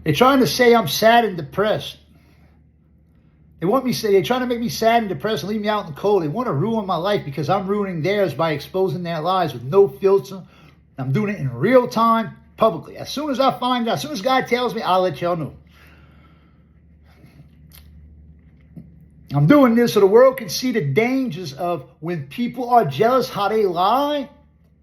They're trying to say I'm sad and depressed. They're trying to make me sad and depressed and leave me out in the cold. They want to ruin my life because I'm ruining theirs by exposing their lives with no filter. I'm doing it in real time, publicly. As soon as I find out, as soon as God tells me, I'll let y'all know. I'm doing this so the world can see the dangers of when people are jealous how they lie.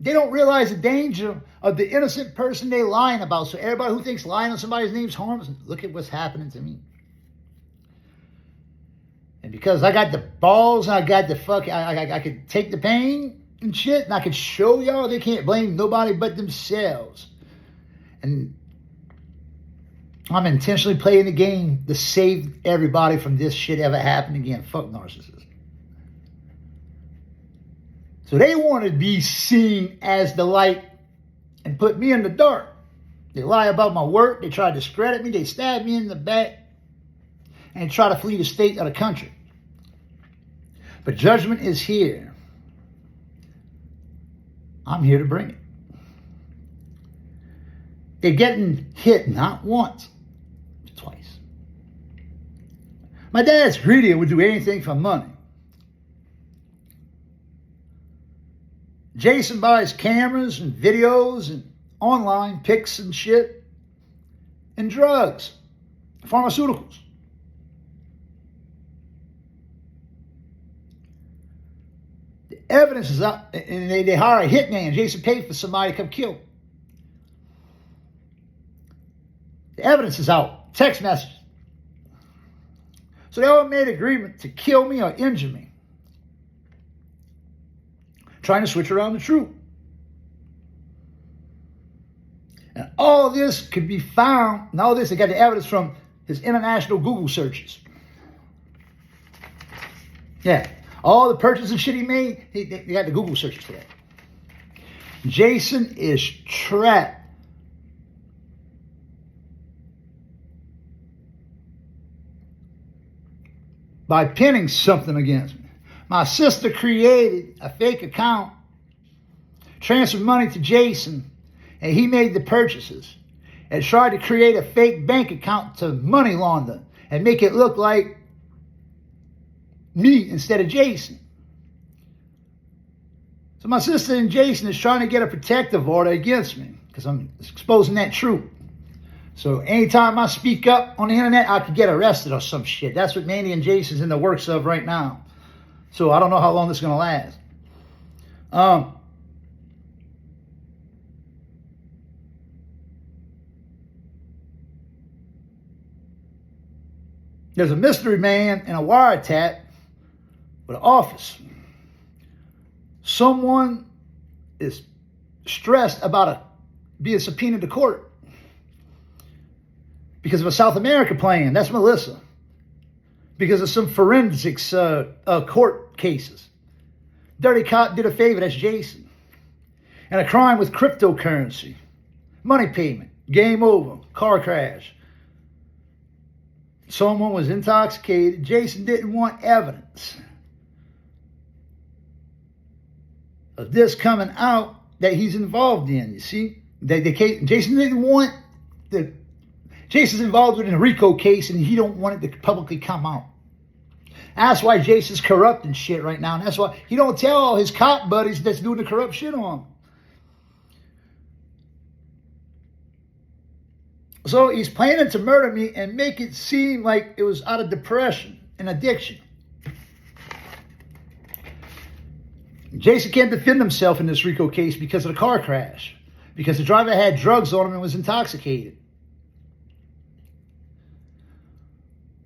They don't realize the danger of the innocent person they're lying about. So everybody who thinks lying on somebody's name is harmless, look at what's happening to me. And because I got the balls and I got the I could take the pain and shit, and I could show y'all they can't blame nobody but themselves. And I'm intentionally playing the game to save everybody from this shit ever happening again. Fuck narcissists. So they want to be seen as the light and put me in the dark. They lie about my work. They try to discredit me. They stab me in the back and try to flee the state or the country. But judgment is here. I'm here to bring it. They're getting hit not once, but twice. My dad's greedy and would do anything for money. Jason buys cameras and videos and online pics and shit and drugs, pharmaceuticals. The evidence is up, and they hire a hitman. Jason paid for somebody to come kill him. The evidence is out. Text messages. So they all made an agreement to kill me or injure me. Trying to switch around the truth. And all this could be found, and all this, they got the evidence from his international Google searches. Yeah. All the purchases and shit he made, they got the Google searches for that. Jason is trapped. By pinning something against me. My sister created a fake account, transferred money to Jason, and he made the purchases, and tried to create a fake bank account to money launder and make it look like me instead of Jason. So my sister and Jason is trying to get a protective order against me because I'm exposing that truth. So anytime I speak up on the internet, I could get arrested or some shit. That's what Mandy and Jason's in the works of right now. So I don't know how long this is going to last. There's a mystery man in a wiretap with an office. Someone is stressed about being subpoenaed to court because of a South America plan. That's Melissa. Because of some forensics court cases. Dirty Cop did a favor. That's Jason. And a crime with cryptocurrency. Money payment. Game over. Car crash. Someone was intoxicated. Jason didn't want evidence of this coming out that he's involved in. You see? Jason didn't want the... Jason's involved in a RICO case and he don't want it to publicly come out. That's why Jason's corrupt and shit right now. And that's why he don't tell all his cop buddies that's doing the corrupt shit on him. So he's planning to murder me and make it seem like it was out of depression and addiction. Jason can't defend himself in this RICO case because of the car crash. Because the driver had drugs on him and was intoxicated.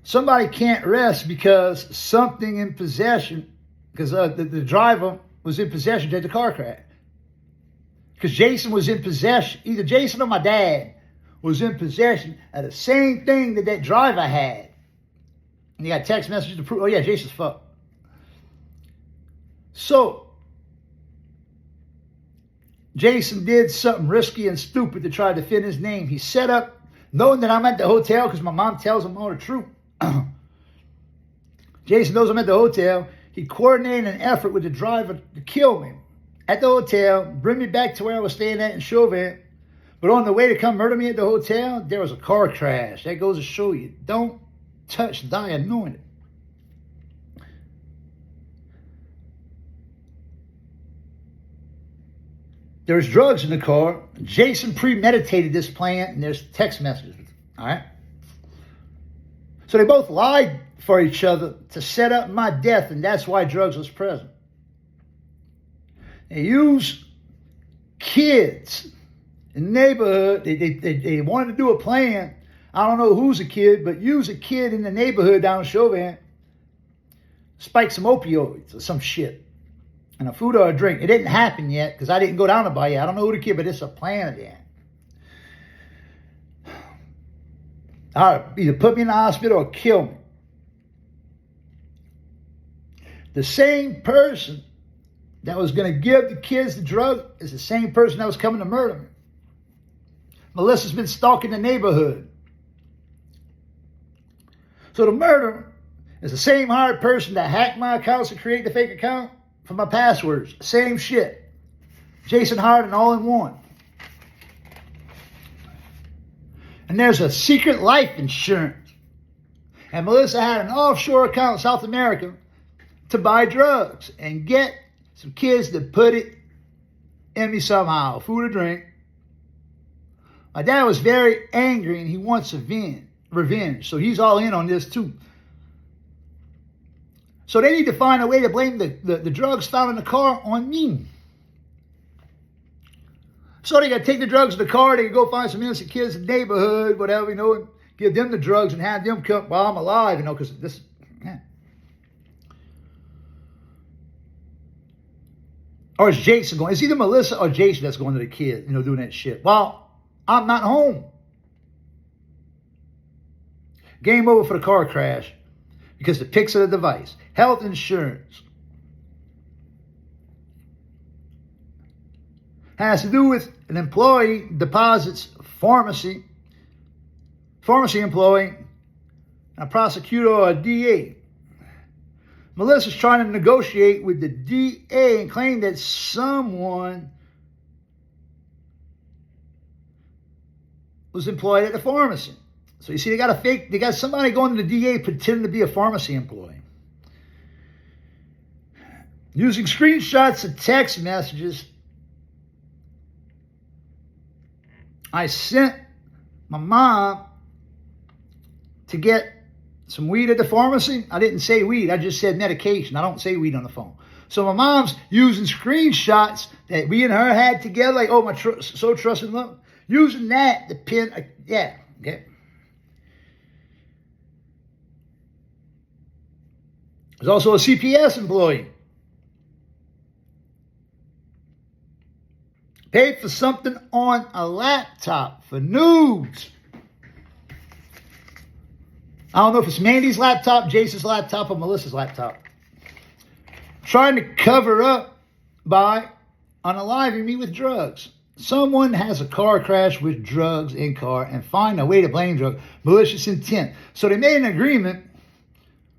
Somebody can't rest because something in possession, because the driver was in possession of the car crash. Because Jason was in possession, either Jason or my dad was in possession of the same thing that driver had. And you got text messages to prove, oh yeah, Jason's fucked. So, Jason did something risky and stupid to try to defend his name. He set up, knowing that I'm at the hotel because my mom tells him all the truth. Jason knows I'm at the hotel. He coordinated an effort with the driver to kill me at the hotel, bring me back to where I was staying at in Chauvin, But on the way to come murder me at the hotel, there was a car crash. That goes to show you, don't touch thy anointed. There's drugs in the car. Jason premeditated this plan, and there's text messages. All right? So they both lied for each other to set up my death, and that's why drugs was present. They used kids in the neighborhood. They wanted to do a plan. I don't know who's a kid, but use a kid in the neighborhood down in Chauvin, spike some opioids or some shit. And a food or a drink. It didn't happen yet because I didn't go down to buy it. I don't know who the kid, but it's a plan of that. Either put me in the hospital or kill me. The same person that was going to give the kids the drug is the same person that was coming to murder me. Melissa's been stalking the neighborhood. So the murderer is the same hired person that hacked my accounts to create the fake account for my passwords. Same shit. Jason hired an all-in-one. And there's a secret life insurance. And Melissa had an offshore account in South America to buy drugs and get some kids to put it in me somehow, food or drink. My dad was very angry and he wants revenge. So he's all in on this too. So they need to find a way to blame the drugs found in the car on me. So they got to take the drugs in the car. They can go find some innocent kids in the neighborhood, whatever, and give them the drugs and have them come while I'm alive, because this, yeah. Or is Jason going? It's either Melissa or Jason that's going to the kid, doing that shit. Well, I'm not home. Game over for the car crash because the pics of the device. Health insurance has to do with an employee deposits pharmacy employee, a prosecutor or a DA. Melissa's trying to negotiate with the DA and claim that someone was employed at the pharmacy. So you see, they got somebody going to the DA pretending to be a pharmacy employee. Using screenshots of text messages I sent my mom to get some weed at the pharmacy. I didn't say weed. I just said medication. I don't say weed on the phone. So my mom's using screenshots that we and her had together, like, oh, so trust and love. Using that to pin, yeah, okay. There's also a CPS employee. Paid for something on a laptop for nudes. I don't know if it's Mandy's laptop, Jason's laptop, or Melissa's laptop. Trying to cover up by unaliving me with drugs. Someone has a car crash with drugs in car and find a way to blame drugs. Malicious intent. So they made an agreement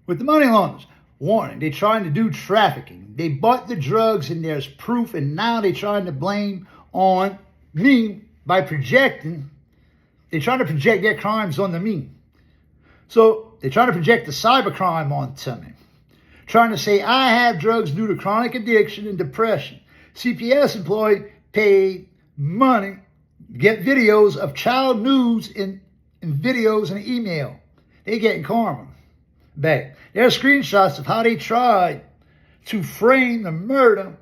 with the money launderers. Warning, they're trying to do trafficking. They bought the drugs and there's proof, and now they're trying to blame on me by projecting. They're trying to project their crimes onto me. So they're trying to project the cybercrime onto me. Trying to say I have drugs due to chronic addiction and depression. CPS employee paid money, get videos of child nudes and videos and email. They getting karma back. There are screenshots of how they tried to frame the murder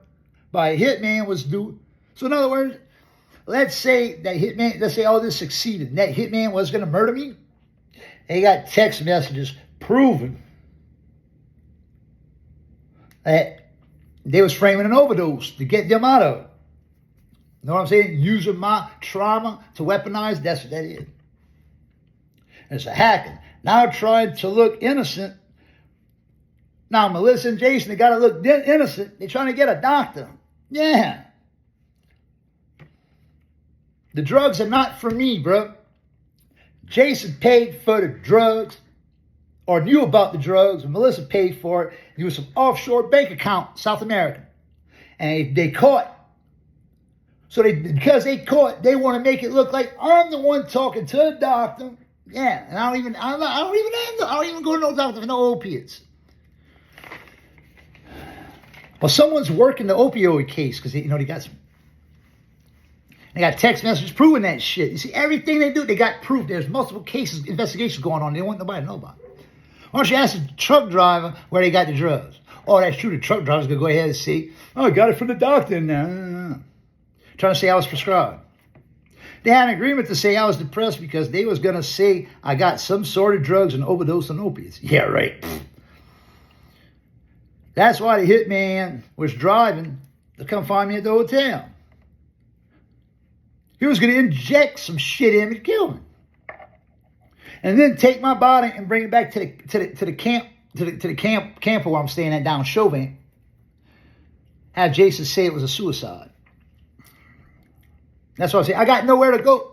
by a hitman was due. So in other words, let's say all this succeeded and that hitman was going to murder me. They got text messages proving that they was framing an overdose to get them out of it. You know what I'm saying? Using my trauma to weaponize, that's what that is. It's a hacking. Now trying to look innocent. Now Melissa and Jason, they got to look innocent. They're trying to get a doctor. Yeah. The drugs are not for me, bro. Jason paid for the drugs or knew about the drugs, and Melissa paid for it. It was some offshore bank account, South America. And they caught So because they caught, they want to make it look like I'm the one talking to the doctor. Yeah, and I don't even go to no doctor for no opiates. Well, someone's working the opioid case because they got text messages proving that shit. You see, everything they do, they got proof. There's multiple cases, investigations going on. They don't want nobody to know about it. Why don't you ask the truck driver where they got the drugs? Oh, that's true. The truck driver's going to go ahead and see. Oh, I got it from the doctor now. No. Trying to say I was prescribed. They had an agreement to say I was depressed because they was going to say I got some sort of drugs and overdose on opiates. Yeah, right. That's why the hitman was driving to come find me at the hotel. He was going to inject some shit in me to kill me. And then take my body and bring it back to the camper where I'm staying at down Chauvin. Have Jason say it was a suicide. That's what I say. I got nowhere to go.